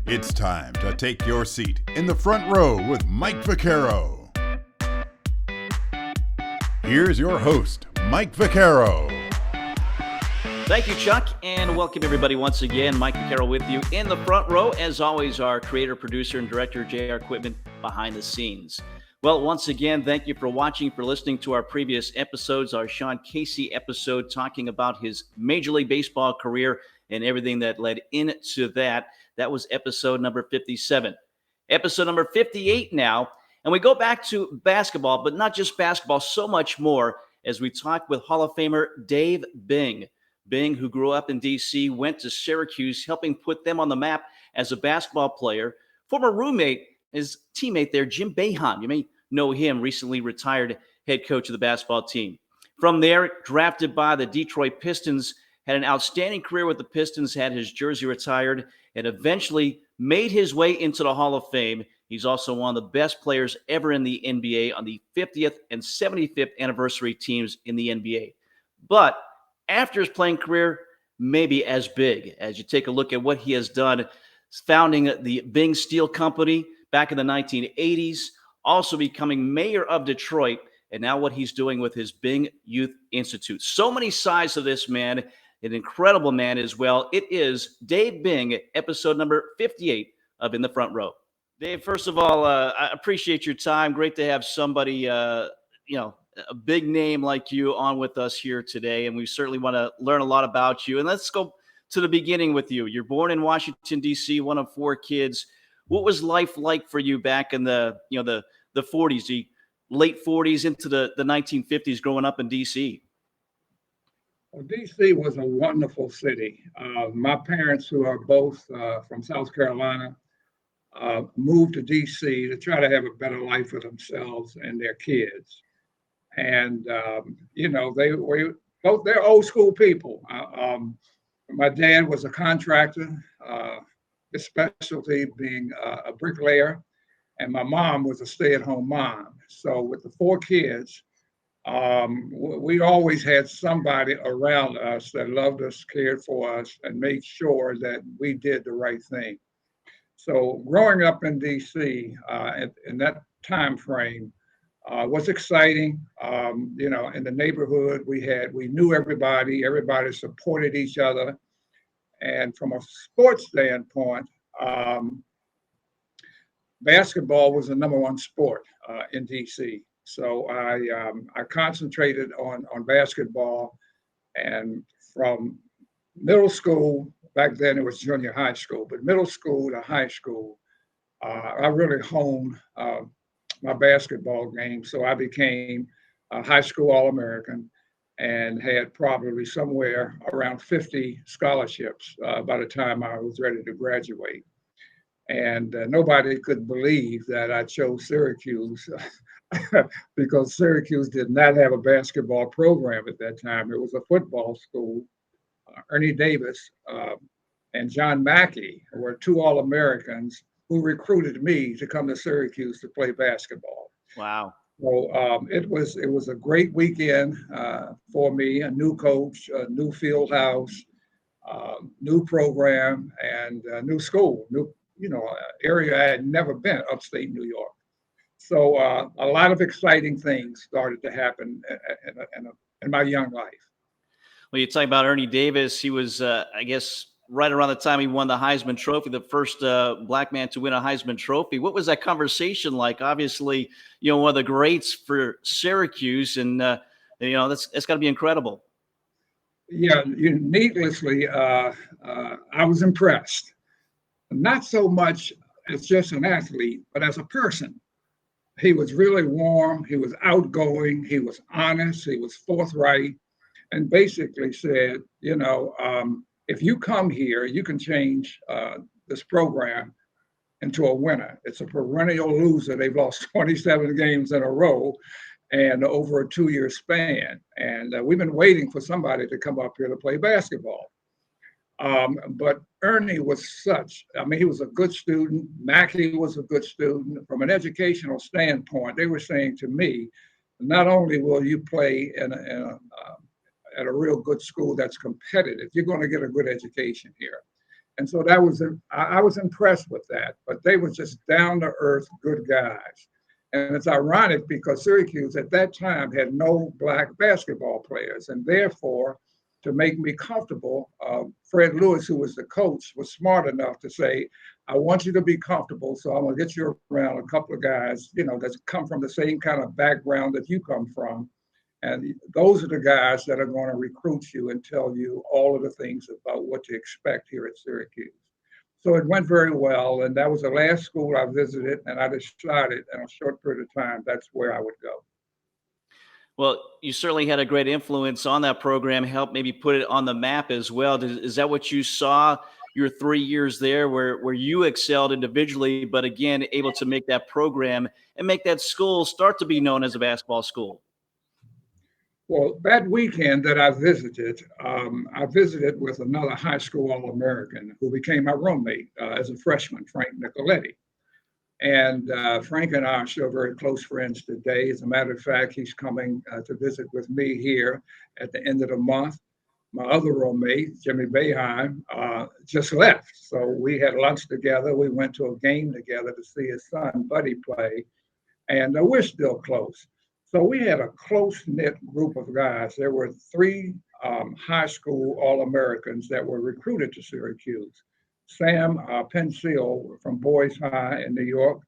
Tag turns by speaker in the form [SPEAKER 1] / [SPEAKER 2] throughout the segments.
[SPEAKER 1] It's time to take your seat in the front row with Mike Vaccaro. Here's your host, Mike Vaccaro.
[SPEAKER 2] Thank you, Chuck, and welcome everybody once again. Mike Vaccaro with you in the front row. As always, our creator, producer, and director, JR Equipment, behind the scenes. Well, once again, thank you for watching, for listening to our previous episodes, our Sean Casey episode talking about his Major League Baseball career and everything that led into that. That was episode number 57. Episode number 58 now, and we go back to basketball, but not just basketball, so much more as we talk with Hall of Famer Dave Bing. Bing, who grew up in D.C., went to Syracuse, helping put them on the map as a basketball player. Former roommate, his teammate there, Jim Boeheim. You may know him, recently retired head coach of the basketball team. From there, drafted by the Detroit Pistons, had an outstanding career with the Pistons, had his jersey retired, and eventually made his way into the Hall of Fame. He's also one of the best players ever in the NBA on the 50th and 75th anniversary teams in the NBA. But after his playing career, maybe as big, as you take a look at what he has done, founding the Bing Steel Company back in the 1980s, also becoming mayor of Detroit, and now what he's doing with his Bing Youth Institute. So many sides to this man, an incredible man as well. It is Dave Bing, episode number 58 of In the Front Row. Dave, first of all, I appreciate your time. Great to have somebody, a big name like you on with us here today, and we certainly want to learn a lot about you. And let's go to the beginning with you. You're born in Washington, D.C., one of four kids. What was life like for you back in the 40s, the late 40s into the 1950s growing up in D.C.?
[SPEAKER 3] Well, D.C. was a wonderful city. My parents, who are both from South Carolina, moved to D.C. to try to have a better life for themselves and their kids. And, they're old school people. My dad was a contractor, his specialty being a bricklayer, and my mom was a stay-at-home mom. So with the four kids, we always had somebody around us that loved us, cared for us, and made sure that we did the right thing. So growing up in D.C. In that time frame was exciting. In the neighborhood we knew everybody supported each other. And from a sports standpoint, basketball was the number one sport in D.C. So I concentrated on basketball, and from middle school, back then it was junior high school, but middle school to high school, I really honed my basketball game. So I became a high school All-American and had probably somewhere around 50 scholarships by the time I was ready to graduate. And nobody could believe that I chose Syracuse because Syracuse did not have a basketball program at that time. It was a football school. Ernie Davis and John Mackey were two All-Americans who recruited me to come to Syracuse to play basketball.
[SPEAKER 2] Wow.
[SPEAKER 3] So it was a great weekend for me, a new coach, a new field house, new program, and a new school, area I had never been, upstate New York. So a lot of exciting things started to happen in my young life.
[SPEAKER 2] Well, you talk about Ernie Davis. He was, right around the time he won the Heisman Trophy, the first black man to win a Heisman Trophy. What was that conversation like? Obviously, one of the greats for Syracuse, and that's got to be incredible.
[SPEAKER 3] Yeah, needlessly, I was impressed. Not so much as just an athlete, but as a person. He was really warm. He was outgoing. He was honest. He was forthright, and basically said, if you come here, you can change this program into a winner. It's a perennial loser. They've lost 27 games in a row and over a 2-year span. And we've been waiting for somebody to come up here to play basketball. But Ernie was he was a good student. Mackey was a good student. From an educational standpoint, they were saying to me, not only will you play at a real good school that's competitive, you're going to get a good education here. And so I was impressed with that, but they were just down to earth, good guys. And it's ironic because Syracuse at that time had no black basketball players. And therefore, to make me comfortable, Fred Lewis, who was the coach, was smart enough to say, I want you to be comfortable. So I'm going to get you around a couple of guys, that come from the same kind of background that you come from. And those are the guys that are going to recruit you and tell you all of the things about what to expect here at Syracuse. So it went very well. And that was the last school I visited. And I decided in a short period of time, that's where I would go.
[SPEAKER 2] Well, you certainly had a great influence on that program, helped maybe put it on the map as well. Is that what you saw your 3 years there where you excelled individually, but again, able to make that program and make that school start to be known as a basketball school?
[SPEAKER 3] Well, that weekend that I visited with another high school All-American who became my roommate as a freshman, Frank Nicoletti. And Frank and I are still very close friends today. As a matter of fact, he's coming to visit with me here at the end of the month. My other roommate, Jimmy Boeheim, just left. So we had lunch together. We went to a game together to see his son, Buddy, play. And we're still close. So we had a close-knit group of guys. There were 3 high school All-Americans that were recruited to Syracuse. Sam Pensil from Boys High in New York,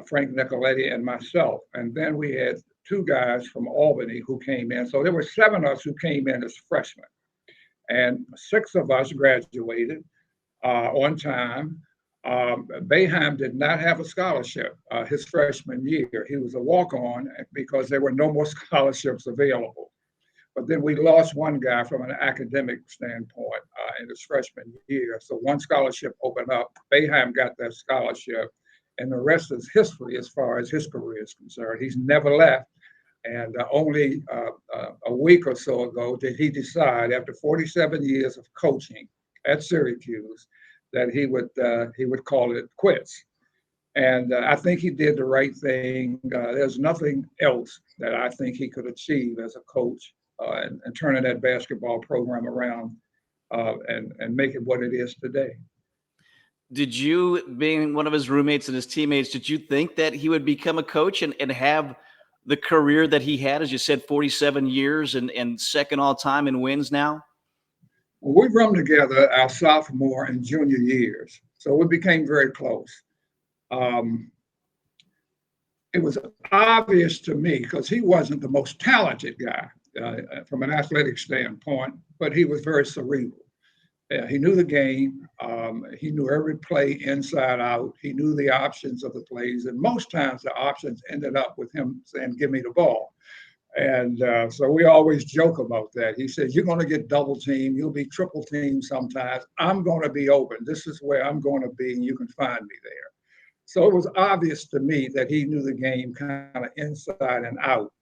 [SPEAKER 3] Frank Nicoletti, and myself. And then we had 2 guys from Albany who came in. So there were 7 of us who came in as freshmen. And 6 of us graduated on time. Boeheim did not have a scholarship his freshman year. He was a walk-on because there were no more scholarships available. But then we lost one guy from an academic standpoint in his freshman year. So one scholarship opened up. Boeheim got that scholarship, and the rest is history as far as his career is concerned. He's never left. And only a week or so ago did he decide, after 47 years of coaching at Syracuse, that he would call it quits. And I think he did the right thing. There's nothing else that I think he could achieve as a coach and turning that basketball program around and make it what it is today.
[SPEAKER 2] Did you, being one of his roommates and his teammates, did you think that he would become a coach and have the career that he had, as you said, 47 years and second all time in wins now?
[SPEAKER 3] Well, we run together our sophomore and junior years, so we became very close. It was obvious to me because he wasn't the most talented guy from an athletic standpoint, but he was very cerebral. He knew the game. He knew every play inside out. He knew the options of the plays, and most times the options ended up with him saying, "Give me the ball." And so we always joke about that. He says, "You're going to get double teamed. You'll be triple teamed sometimes. I'm going to be open. This is where I'm going to be, and you can find me there." So it was obvious to me that he knew the game kind of inside and out,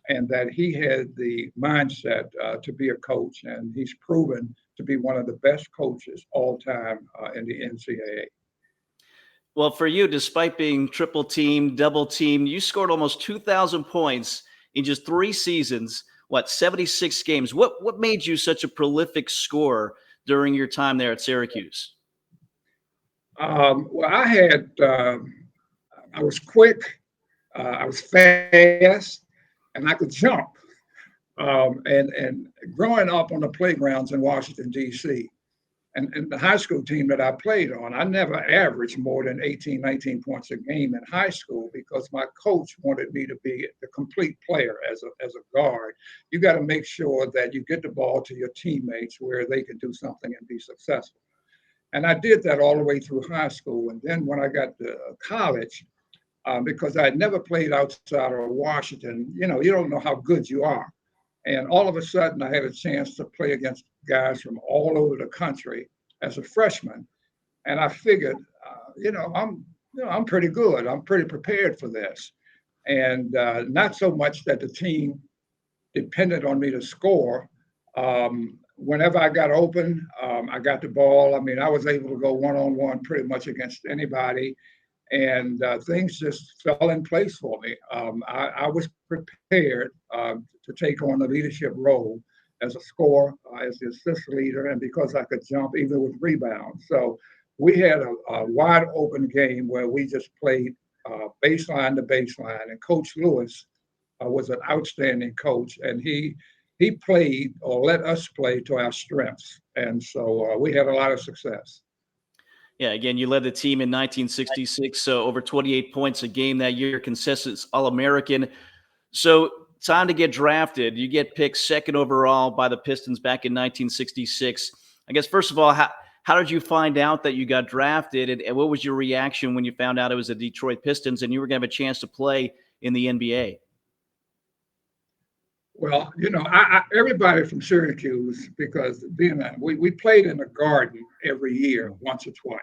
[SPEAKER 3] and that he had the mindset to be a coach. And he's proven to be one of the best coaches all time in the NCAA.
[SPEAKER 2] Well, for you, despite being triple teamed, double teamed, you scored almost 2,000 points in just 3 seasons, 76 games. What made you such a prolific scorer during your time there at Syracuse?
[SPEAKER 3] Well, I was quick, I was fast, and I could jump. And growing up on the playgrounds in Washington, D.C., and the high school team that I played on, I never averaged more than 18, 19 points a game in high school because my coach wanted me to be the complete player as a guard. You got to make sure that you get the ball to your teammates where they can do something and be successful. And I did that all the way through high school. And then when I got to college, because I had never played outside of Washington, you don't know how good you are. And all of a sudden, I had a chance to play against guys from all over the country as a freshman. And I figured, I'm pretty good. I'm pretty prepared for this. And not so much that the team depended on me to score. Whenever I got open, I got the ball. I mean, I was able to go one-on-one pretty much against anybody. And things just fell in place for me. I was prepared to take on the leadership role as a scorer, as the assist leader, and because I could jump even with rebounds. So we had a wide open game where we just played baseline to baseline. And Coach Lewis was an outstanding coach, and he played or let us play to our strengths. And so we had a lot of success.
[SPEAKER 2] Yeah, again, you led the team in 1966, so over 28 points a game that year, consistent All-American. So time to get drafted. You get picked second overall by the Pistons back in 1966. I guess, first of all, how did you find out that you got drafted, and what was your reaction when you found out it was the Detroit Pistons and you were going to have a chance to play in the NBA?
[SPEAKER 3] Well, everybody from Syracuse, because we played in the Garden every year, once or twice.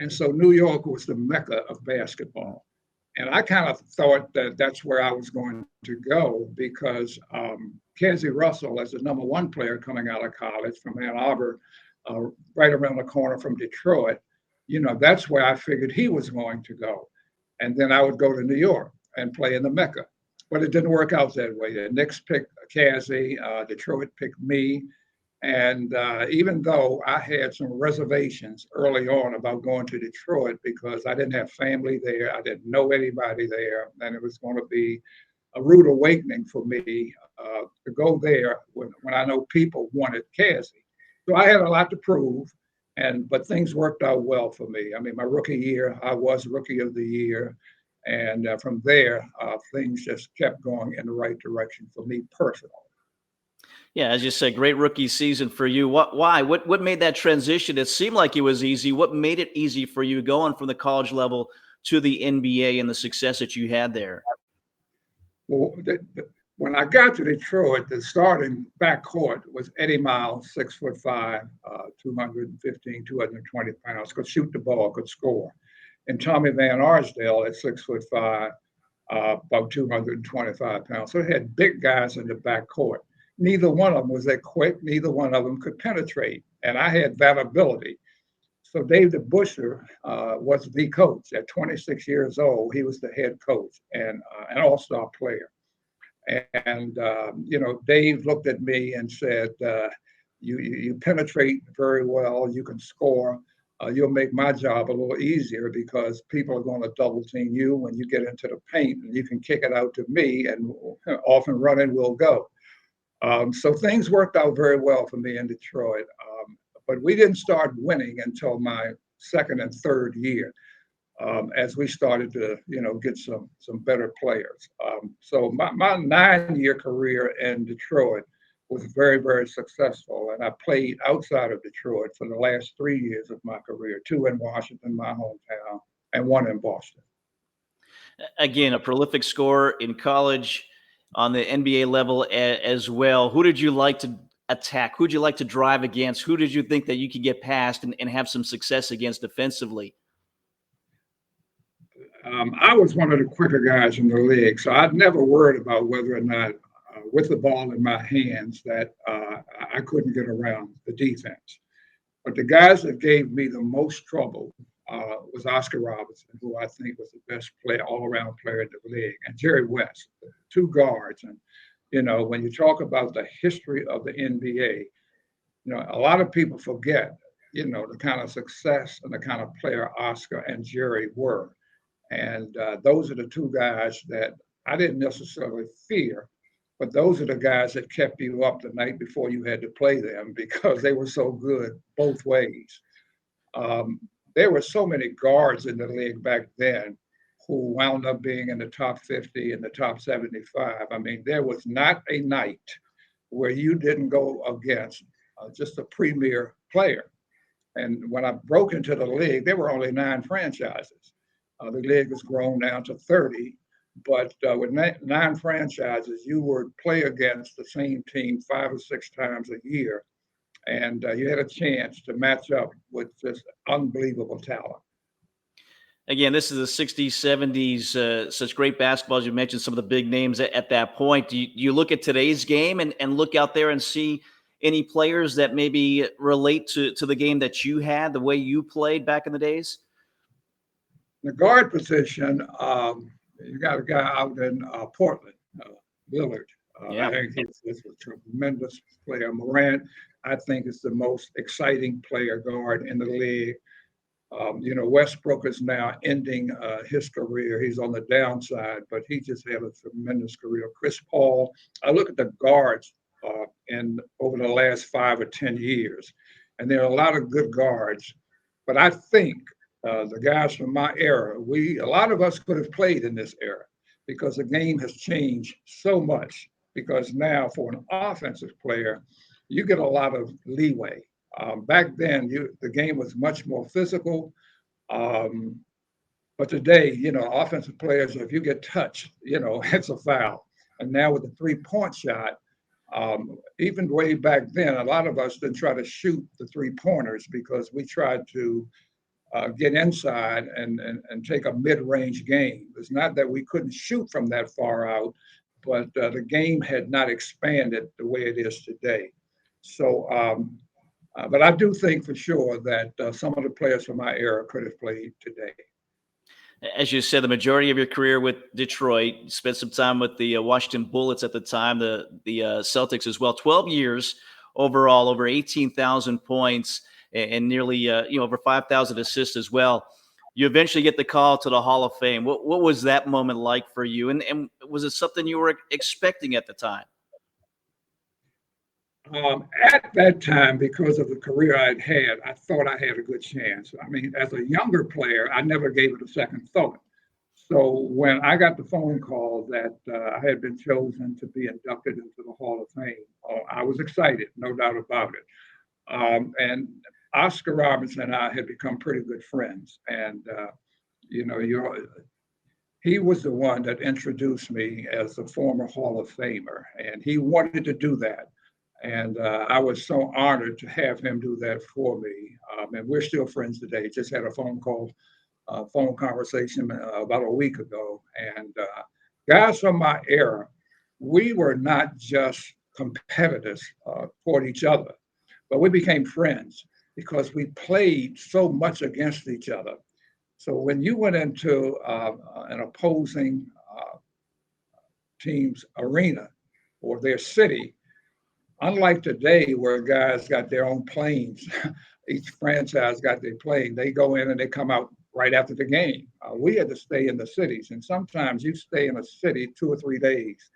[SPEAKER 3] And so New York was the mecca of basketball. And I kind of thought that that's where I was going to go because Casey Russell, as the number one player coming out of college from Ann Arbor, right around the corner from Detroit, that's where I figured he was going to go. And then I would go to New York and play in the mecca. But it didn't work out that way. The Knicks picked Cassie, Detroit picked me. And even though I had some reservations early on about going to Detroit because I didn't have family there, I didn't know anybody there, and it was going to be a rude awakening for me to go there when I know people wanted Cassie. So I had a lot to prove, but things worked out well for me. I mean, my rookie year, I was Rookie of the Year. And from there, things just kept going in the right direction for me personally.
[SPEAKER 2] Yeah, as you said, great rookie season for you. Why? What made that transition? It seemed like it was easy. What made it easy for you going from the college level to the NBA and the success that you had there?
[SPEAKER 3] Well, when I got to Detroit, the starting backcourt was Eddie Miles, 6'5", 215, 220 pounds, could shoot the ball, could score. And Tommy Van Arsdale at 6'5", about 225 pounds. So it had big guys in the backcourt. Neither one of them was that quick. Neither one of them could penetrate. And I had that ability. So David Busher was the coach. At 26 years old, he was the head coach and an all-star player. And Dave looked at me and said, you penetrate very well. You can score. You'll make my job a little easier because people are going to double team you when you get into the paint, and you can kick it out to me, and off and running we'll go. So things worked out very well for me in Detroit, but we didn't start winning until my second and third year, as we started to get some better players. So my 9-year career in Detroit was very, very successful. And I played outside of Detroit for the last 3 years of my career, 2 in Washington, my hometown, and 1 in Boston.
[SPEAKER 2] Again, a prolific scorer in college, on the NBA level as well. Who did you like to attack? Who did you like to drive against? Who did you think that you could get past and have some success against defensively?
[SPEAKER 3] I was one of the quicker guys in the league, so I'd never worried about whether or not with the ball in my hands that I couldn't get around the defense. But the guys that gave me the most trouble was Oscar Robertson, who I think was the best all-around player in the league, and Jerry West, 2 guards. And, when you talk about the history of the NBA, a lot of people forget, the kind of success and the kind of player Oscar and Jerry were. And those are the 2 guys that I didn't necessarily fear, but those are the guys that kept you up the night before you had to play them because they were so good both ways. There were so many guards in the league back then who wound up being in the top 50 and the top 75. I mean, there was not a night where you didn't go against just a premier player. And when I broke into the league, there were only 9 franchises. The league has grown down to 30, but with 9 franchises, you would play against the same team 5 or 6 times a year. And you had a chance to match up with just unbelievable talent.
[SPEAKER 2] Again, this is the 60s, 70s, such great basketball. As you mentioned, some of the big names at that point. Do you look at today's game and look out there and see any players that maybe relate to the game that you had, the way you played back in the days?
[SPEAKER 3] The guard position, you got a guy out in Portland, Lillard.
[SPEAKER 2] Yeah.
[SPEAKER 3] I think he's a tremendous player. Morant, I think, is the most exciting player guard in the league. Westbrook is now ending his career. He's on the downside, but he just had a tremendous career. Chris Paul, I look at the guards in over the last 5 or 10 years, and there are a lot of good guards. But I think the guys from my era, a lot of us could have played in this era because the game has changed so much. Because now, for an offensive player, you get a lot of leeway. Back then, the game was much more physical. But today, offensive players, if you get touched, it's a foul. And now with the 3-point shot, even way back then, a lot of us didn't try to shoot the 3-pointers because we tried to get inside and take a mid-range game. It's not that we couldn't shoot from that far out, but the game had not expanded the way it is today. So, but I do think for sure that some of the players from my era could have played today.
[SPEAKER 2] As you said, the majority of your career with Detroit, you spent some time with the Washington Bullets at the time, the Celtics as well. 12 years overall, over 18,000 points, and nearly over 5,000 assists as well. You eventually get the call to the Hall of Fame. What was that moment like for you? And was it something you were expecting at the time?
[SPEAKER 3] At that time, because of the career I'd had, I thought I had a good chance. I mean, as a younger player, I never gave it a second thought. So when I got the phone call that I had been chosen to be inducted into the Hall of Fame, I was excited, no doubt about it. And Oscar Robertson and I had become pretty good friends. And, he was the one that introduced me as a former Hall of Famer, and he wanted to do that. And I was so honored to have him do that for me. And we're still friends today. Just had a phone conversation about a week ago. And guys from my era, we were not just competitors toward each other, but we became friends because we played so much against each other. So when you went into an opposing team's arena or their city, unlike today where guys got their own planes, each franchise got their plane, they go in and they come out right after the game. We had to stay in the cities, and sometimes you stay in a city 2 or 3 days,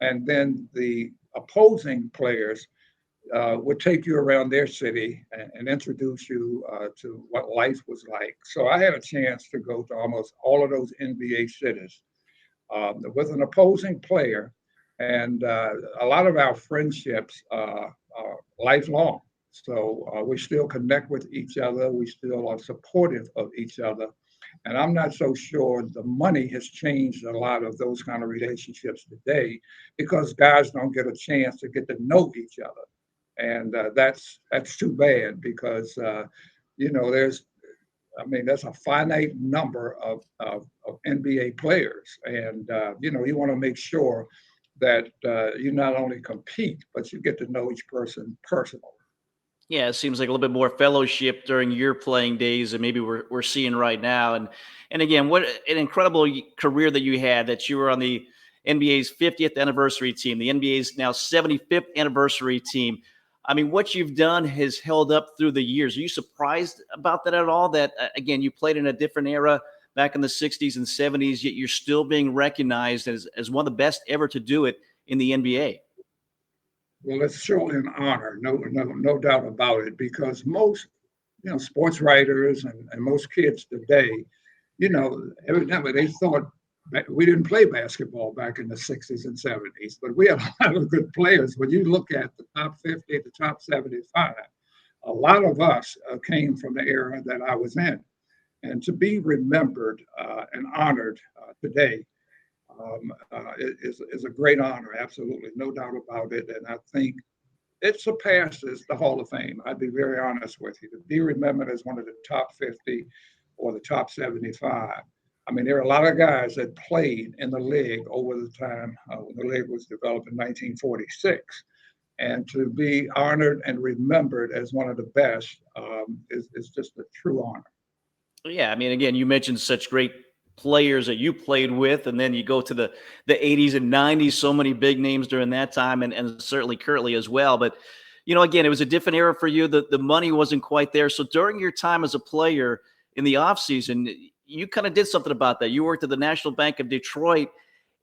[SPEAKER 3] and then the opposing players would take you around their city and introduce you to what life was like. So I had a chance to go to almost all of those NBA cities with an opposing player. And a lot of our friendships are lifelong. So we still connect with each other. We still are supportive of each other. And I'm not so sure the money has changed a lot of those kind of relationships today because guys don't get a chance to get to know each other. And that's too bad because, there's a finite number of NBA players. And, you want to make sure that you not only compete, but you get to know each person personally.
[SPEAKER 2] Yeah, it seems like a little bit more fellowship during your playing days than maybe we're seeing right now. And again, what an incredible career that you had, that you were on the NBA's 50th anniversary team, the NBA's now 75th anniversary team. I mean, what you've done has held up through the years. Are you surprised about that at all? That, again, you played in a different era back in the 60s and 70s, yet you're still being recognized as one of the best ever to do it in the NBA.
[SPEAKER 3] Well, it's surely an honor, no doubt about it, because most, sports writers and most kids today, evidently they thought we didn't play basketball back in the 60s and 70s, but we had a lot of good players. When you look at the top 50, the top 75, a lot of us came from the era that I was in. And to be remembered and honored today is a great honor, absolutely, no doubt about it. And I think it surpasses the Hall of Fame. I'd be very honest with you. To be remembered as one of the top 50 or the top 75. I mean, there are a lot of guys that played in the league over the time when the league was developed in 1946. And to be honored and remembered as one of the best is just a true honor.
[SPEAKER 2] Yeah, I mean, again, you mentioned such great players that you played with, and then you go to the 80s and 90s, so many big names during that time, and certainly currently as well. But, again, it was a different era for you. The money wasn't quite there. So during your time as a player in the offseason, you kind of did something about that. You worked at the National Bank of Detroit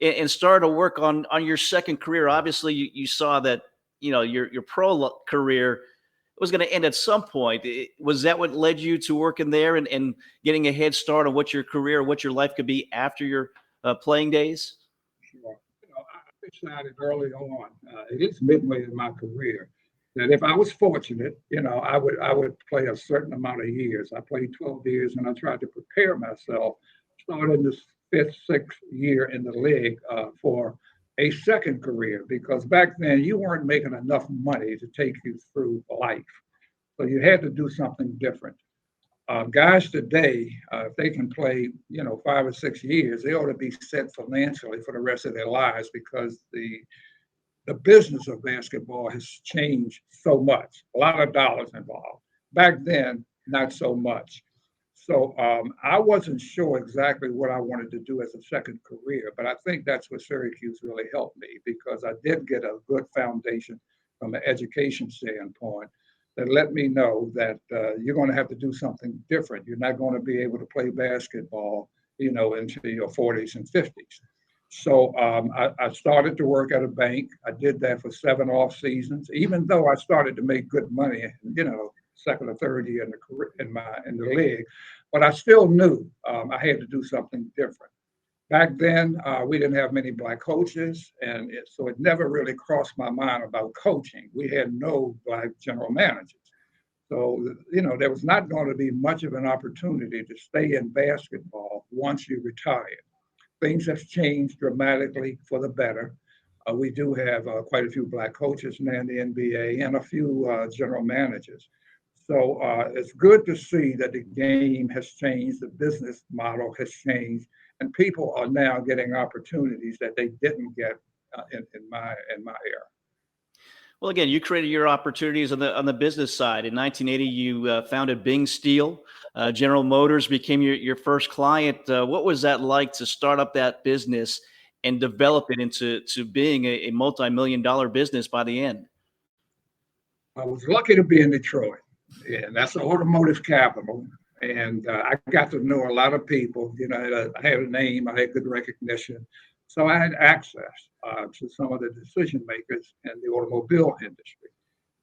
[SPEAKER 2] and started to work on your second career. Obviously, you saw that, your pro career was going to end at some point. Was that what led you to working there and getting a head start on what your career, what your life could be after your playing days?
[SPEAKER 3] Sure. I decided early on, it is midway in my career, that if I was fortunate, I would play a certain amount of years. I played 12 years, and I tried to prepare myself, starting this fifth, sixth year in the league for a second career, because back then you weren't making enough money to take you through life. So you had to do something different. Guys today, if they can play, 5 or 6 years, they ought to be set financially for the rest of their lives, because the business of basketball has changed so much. A lot of dollars involved. Back then, not so much. So I wasn't sure exactly what I wanted to do as a second career, but I think that's what Syracuse really helped me, because I did get a good foundation from an education standpoint that let me know that you're going to have to do something different. You're not going to be able to play basketball, into your 40s and 50s. So I started to work at a bank. I did that for 7 off seasons, even though I started to make good money, second or third year in the league. But I still knew I had to do something different. Back then, we didn't have many Black coaches, and so it never really crossed my mind about coaching. We had no Black general managers. So, there was not going to be much of an opportunity to stay in basketball once you retired. Things have changed dramatically for the better. We do have quite a few Black coaches now in the NBA and a few general managers. So it's good to see that the game has changed, the business model has changed, and people are now getting opportunities that they didn't get in my era.
[SPEAKER 2] Well, again, you created your opportunities on the business side. In 1980, you founded Bing Steel. General Motors became your first client. What was that like to start up that business and develop it into being a multi-million-dollar business by the end?
[SPEAKER 3] I was lucky to be in Detroit, and that's the automotive capital. And I got to know a lot of people. I had a name, I had good recognition. So I had access to some of the decision makers in the automobile industry.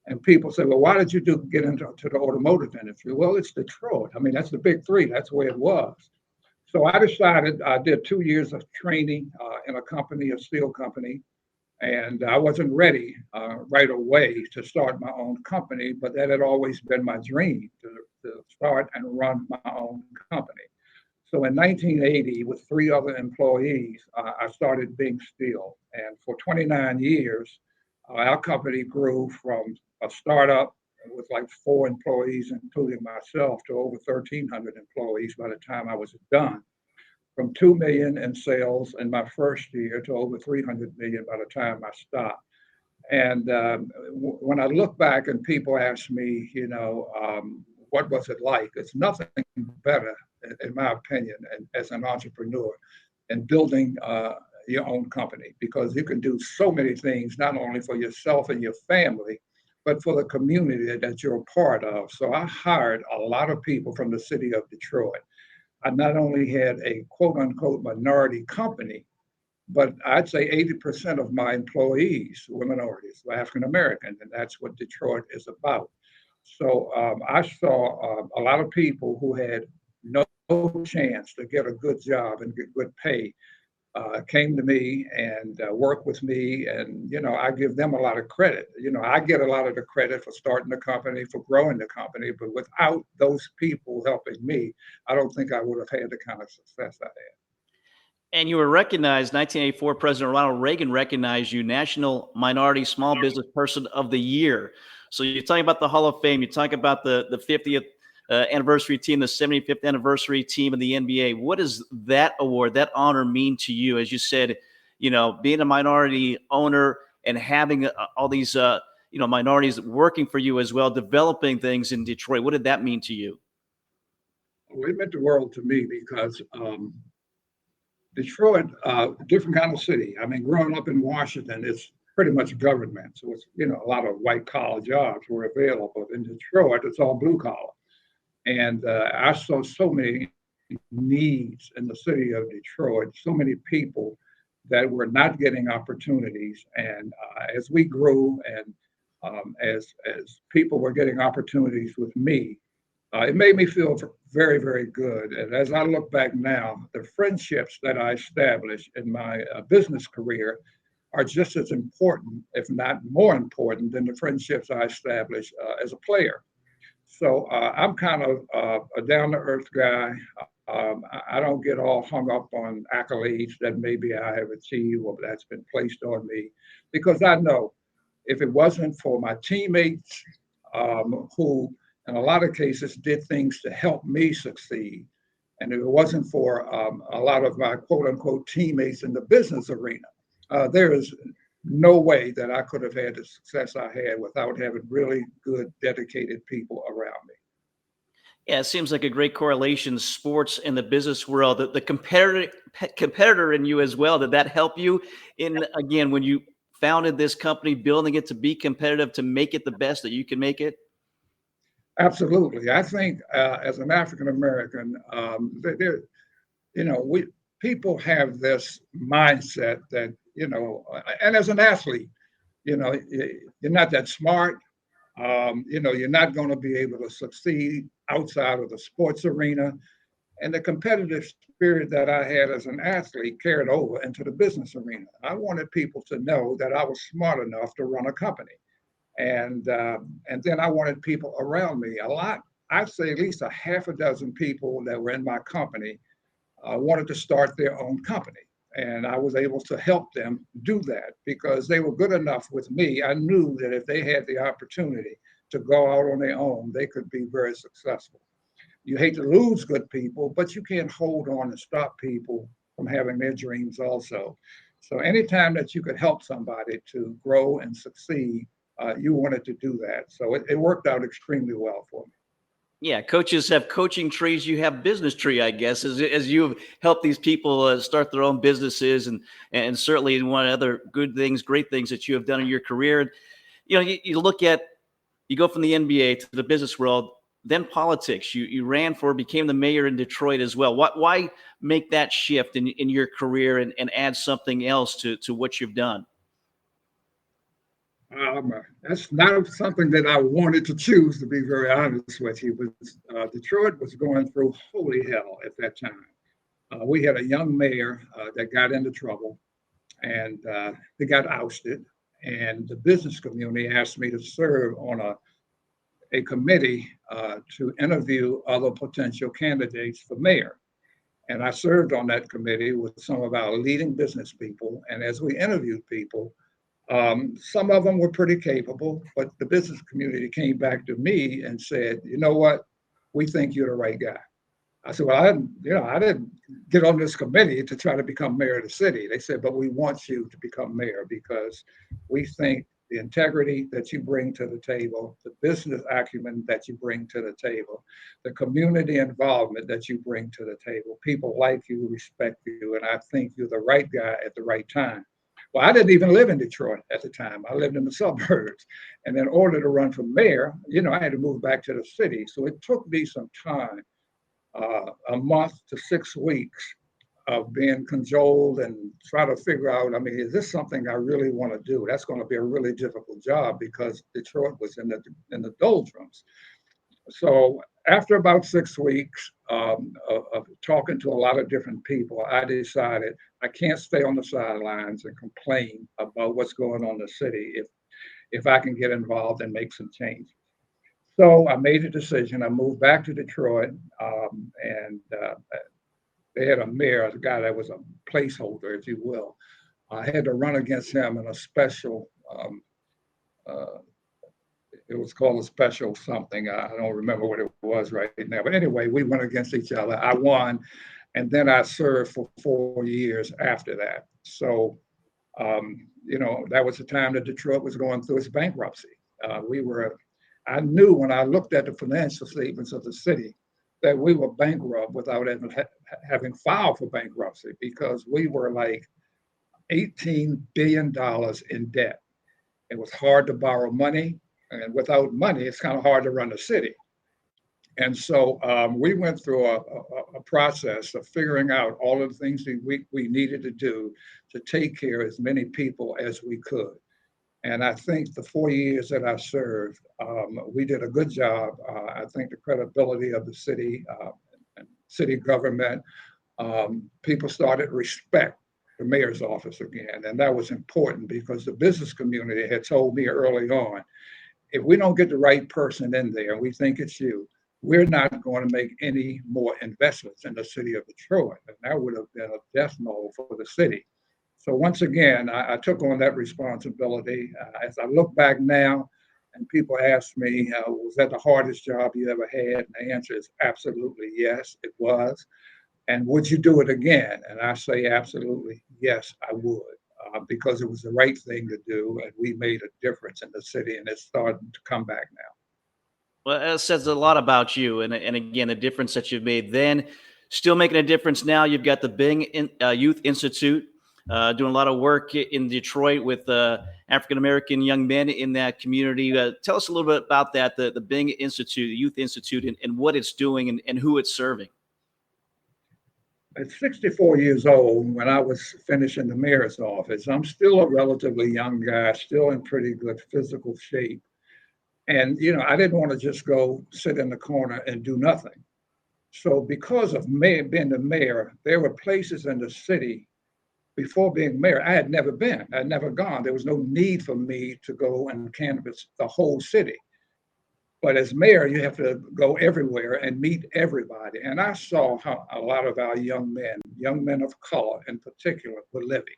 [SPEAKER 3] And people say, well, why did you get into the automotive industry? Well, it's Detroit. I mean, that's the big three. That's where it was. So I decided, I did 2 years of training in a steel company. And I wasn't ready right away to start my own company, but that had always been my dream, to start and run my own company. So in 1980, with 3 other employees, I started Bing Steel. And for 29 years, our company grew from a startup with like 4 employees, including myself, to over 1,300 employees by the time I was done. From 2 million in sales in my first year to over 300 million by the time I stopped. And when I look back and people ask me, what was it like? It's nothing better, in my opinion, as an entrepreneur, in building your own company, because you can do so many things, not only for yourself and your family, but for the community that you're a part of. So I hired a lot of people from the city of Detroit. I not only had a quote unquote minority company, but I'd say 80% of my employees were minorities, African American, and that's what Detroit is about. So I saw a lot of people who had no chance to get a good job and get good pay came to me and worked with me, and I give them a lot of credit. I get a lot of the credit for starting the company, for growing the company, but without those people helping me, I don't think I would have had the kind of success I had.
[SPEAKER 2] And you were recognized, 1984, President Ronald Reagan recognized you National Minority Small Business Person of the Year. So you're talking about the Hall of Fame, you talk about the 50th anniversary team, the 75th anniversary team in the NBA. What does that award, that honor mean to you? As you said, being a minority owner and having all these, minorities working for you as well, developing things in Detroit. What did that mean to you?
[SPEAKER 3] Well, it meant the world to me, because Detroit, different kind of city. I mean, growing up in Washington, it's pretty much government. So it's, a lot of white collar jobs were available. In Detroit, it's all blue collar. And I saw so many needs in the city of Detroit, so many people that were not getting opportunities. And as we grew and as people were getting opportunities with me, it made me feel very, very good. And as I look back now, the friendships that I established in my business career are just as important, if not more important, than the friendships I established as a player. So I'm kind of a down-to-earth guy. I don't get all hung up on accolades that maybe I have achieved or that's been placed on me, because I know if it wasn't for my teammates who, in a lot of cases, did things to help me succeed, and if it wasn't for a lot of my quote-unquote teammates in the business arena, there is no way that I could have had the success I had without having really good, dedicated people around me.
[SPEAKER 2] Yeah, it seems like a great correlation, sports and the business world. The competitor in you as well. Did that help you in, again, when you founded this company, building it to be competitive, to make it the best that you can make it?
[SPEAKER 3] Absolutely. I think as an African American, we people have this mindset that, and as an athlete, you're not that smart. You're not going to be able to succeed outside of the sports arena. And the competitive spirit that I had as an athlete carried over into the business arena. I wanted people to know that I was smart enough to run a company. And then I wanted people around me. I'd say at least a half a dozen people that were in my company wanted to start their own company. And I was able to help them do that because they were good enough with me. I knew that if they had the opportunity to go out on their own, they could be very successful. You hate to lose good people, but you can't hold on and stop people from having their dreams also. So anytime that you could help somebody to grow and succeed, you wanted to do that. So it worked out extremely well for me.
[SPEAKER 2] Yeah, coaches have coaching trees. You have business tree, I guess, as you've helped these people start their own businesses, and certainly one of the other good things, great things that you have done in your career. And you look at, you go from the NBA to the business world, then politics. You became the mayor in Detroit as well. Why make that shift in your career and add something else to what you've done?
[SPEAKER 3] That's not something that I wanted to choose, to be very honest with you. But Detroit was going through holy hell at that time. We had a young mayor that got into trouble, and they got ousted. And the business community asked me to serve on a committee to interview other potential candidates for mayor. And I served on that committee with some of our leading business people. And as we interviewed people, some of them were pretty capable, but the business community came back to me and said, "You know what? We think you're the right guy." I said, "Well, I didn't get on this committee to try to become mayor of the city." They said, "But we want you to become mayor because we think the integrity that you bring to the table, the business acumen that you bring to the table, the community involvement that you bring to the table, people like you, respect you, and I think you're the right guy at the right time." Well, I didn't even live in Detroit at the time. I lived in the suburbs. And in order to run for mayor, I had to move back to the city. So it took me some time, a month to 6 weeks of being cajoled and try to figure out, is this something I really want to do? That's going to be a really difficult job because Detroit was in the doldrums. So after about 6 weeks of talking to a lot of different people, I decided I can't stay on the sidelines and complain about what's going on in the city if I can get involved and make some changes. So I made a decision. I moved back to Detroit, and they had a mayor, a guy that was a placeholder, if you will. I had to run against him in a special it was called a special something. I don't remember what it was right now. But anyway, we went against each other. I won. And then I served for 4 years after that. So, that was the time that Detroit was going through its bankruptcy. I knew when I looked at the financial statements of the city that we were bankrupt without even having filed for bankruptcy, because we were like $18 billion in debt. It was hard to borrow money, and without money, it's kind of hard to run a city. And so we went through a process of figuring out all of the things that we needed to do to take care of as many people as we could. And I think the 4 years that I served, we did a good job. I think the credibility of the city and city government, people started to respect the mayor's office again. And that was important because the business community had told me early on, if we don't get the right person in there and we think it's you, we're not going to make any more investments in the city of Detroit. And that would have been a death knell for the city. So once again, I took on that responsibility. As I look back now and people ask me, was that the hardest job you ever had? And the answer is absolutely yes, it was. And would you do it again? And I say absolutely yes, I would, because it was the right thing to do. And we made a difference in the city, and it's starting to come back now.
[SPEAKER 2] Well, it says a lot about you, and again, the difference that you've made then, still making a difference now. You've got the Youth Institute, doing a lot of work in Detroit with African American young men in that community. Tell us a little bit about that, the Bing Institute, the Youth Institute, and what it's doing and who it's serving.
[SPEAKER 3] At 64 years old, when I was finishing the mayor's office, I'm still a relatively young guy, still in pretty good physical shape. And, I didn't want to just go sit in the corner and do nothing. So because of being the mayor, there were places in the city before being mayor I had never been. I had never gone. There was no need for me to go and canvass the whole city. But as mayor, you have to go everywhere and meet everybody. And I saw how a lot of our young men of color in particular, were living.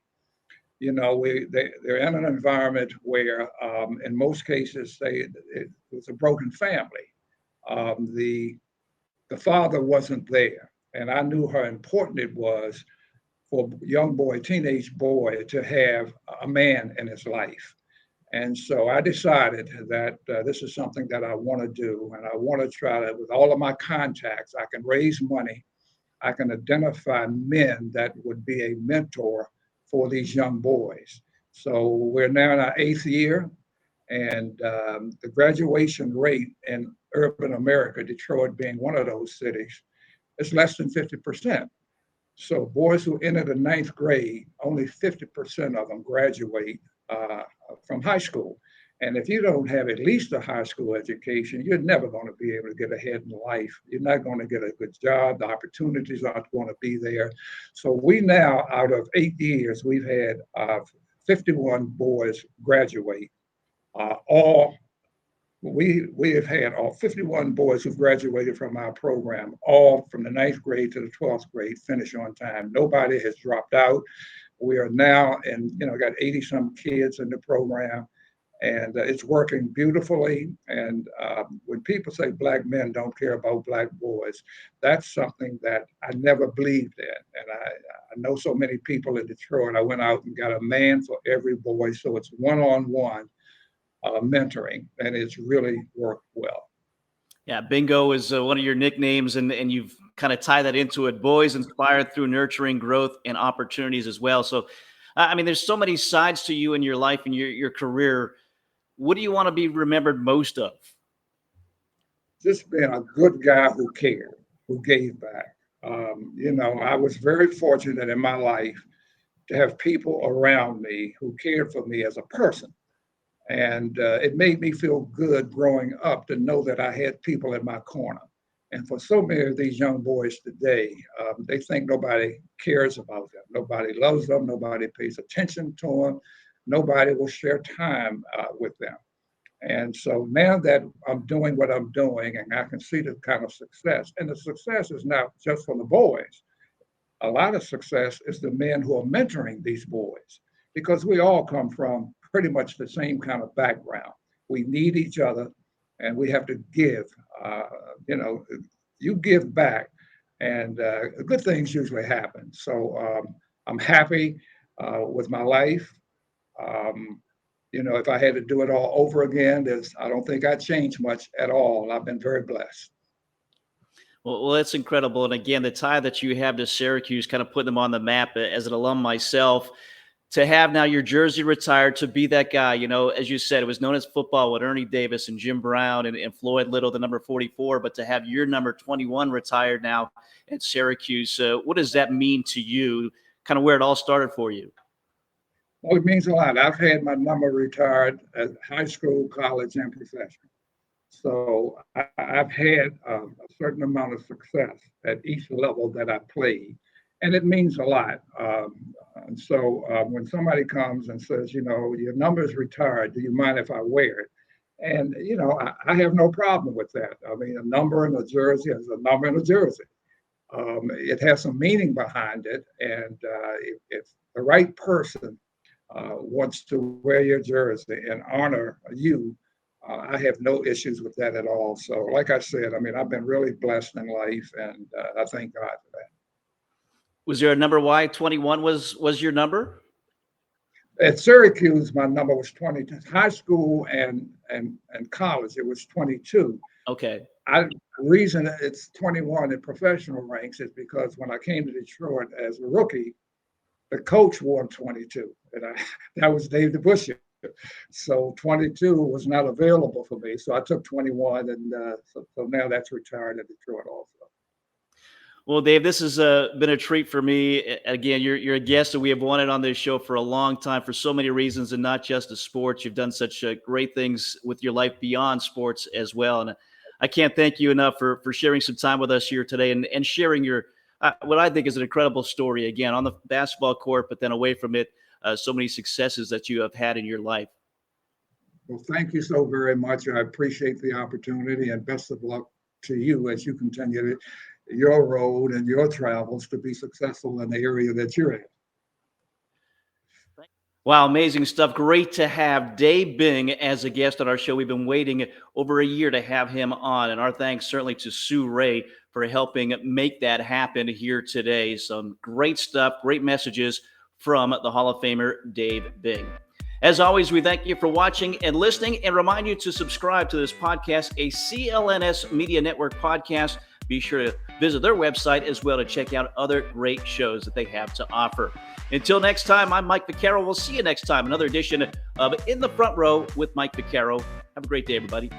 [SPEAKER 3] They're in an environment where, in most cases, it was a broken family. The father wasn't there, and I knew how important it was for a teenage boy, to have a man in his life. And so I decided that this is something that I want to do, and I want to try to, with all of my contacts, I can raise money, I can identify men that would be a mentor for these young boys. So we're now in our 8th year, and the graduation rate in urban America, Detroit being one of those cities, is less than 50%. So boys who enter the 9th grade, only 50% of them graduate from high school. And if you don't have at least a high school education, you're never going to be able to get ahead in life. You're not going to get a good job. The opportunities aren't going to be there. So we now, out of 8 years, we've had 51 boys graduate. We have had all 51 boys who've graduated from our program, all from the 9th grade to the 12th grade, finish on time. Nobody has dropped out. We are now got 80 some kids in the program, and it's working beautifully. And when people say black men don't care about black boys, that's something that I never believed in. And I know so many people in Detroit. I went out and got a man for every boy, so it's one-on-one mentoring, and it's really worked well.
[SPEAKER 2] Yeah, bingo is one of your nicknames, and you've kind of tied that into it. Boys inspired through nurturing growth and opportunities as well. So, there's so many sides to you in your life and your career. What do you want to be remembered most of?
[SPEAKER 3] Just being a good guy who cared, who gave back. I was very fortunate in my life to have people around me who cared for me as a person. And it made me feel good growing up to know that I had people in my corner. And for so many of these young boys today, they think nobody cares about them. Nobody loves them. Nobody pays attention to them. Nobody will share time with them. And so now that I'm doing what I'm doing, and I can see the kind of success, and the success is not just for the boys. A lot of success is the men who are mentoring these boys, because we all come from pretty much the same kind of background. We need each other, and we have to give. You give back, and good things usually happen. So I'm happy with my life. If I had to do it all over again, I don't think I'd change much at all. I've been very blessed.
[SPEAKER 2] Well, that's incredible. And again, the tie that you have to Syracuse, kind of putting them on the map as an alum myself, to have now your jersey retired, to be that guy, as you said, it was known as football with Ernie Davis and Jim Brown and Floyd Little, the number 44, but to have your number 21 retired now at Syracuse, what does that mean to you, kind of where it all started for you?
[SPEAKER 3] Well, it means a lot. I've had my number retired at high school, college, and professional. So I've had a certain amount of success at each level that I played, and it means a lot. And so when somebody comes and says, your number is retired, do you mind if I wear it? And, I have no problem with that. I mean, a number in a jersey is a number in a jersey. It has some meaning behind it. And if the right person wants to wear your jersey and honor you, I have no issues with that at all. So like I said, I mean, I've been really blessed in life, and I thank God for that.
[SPEAKER 2] Was there a number why 21 was your number?
[SPEAKER 3] At Syracuse, my number was 20. High school and college, it was 22.
[SPEAKER 2] Okay.
[SPEAKER 3] The reason it's 21 in professional ranks is because when I came to Detroit as a rookie, the coach wore 22, and that was Dave DeBusschere. So 22 was not available for me, so I took 21, and so now that's retired at Detroit also.
[SPEAKER 2] Well, Dave, this has been a treat for me. Again, you're a guest that we have wanted on this show for a long time for so many reasons, and not just the sports. You've done such great things with your life beyond sports as well, and I can't thank you enough for sharing some time with us here today and sharing your what I think is an incredible story, again, on the basketball court, but then away from it, so many successes that you have had in your life.
[SPEAKER 3] Well, thank you so very much. I appreciate the opportunity, and best of luck to you as you continue your road and your travels to be successful in the area that you're in.
[SPEAKER 2] Wow, amazing stuff. Great to have Dave Bing as a guest on our show. We've been waiting over a year to have him on, and our thanks certainly to Sue Ray for helping make that happen here today. Some great stuff, great messages from the Hall of Famer Dave Bing. As always, we thank you for watching and listening, and remind you to subscribe to this podcast, a CLNS Media Network podcast. Be sure to visit their website as well to check out other great shows that they have to offer. Until next time, I'm Mike Vaccaro. We'll see you next time. Another edition of In the Front Row with Mike Vaccaro. Have a great day, everybody.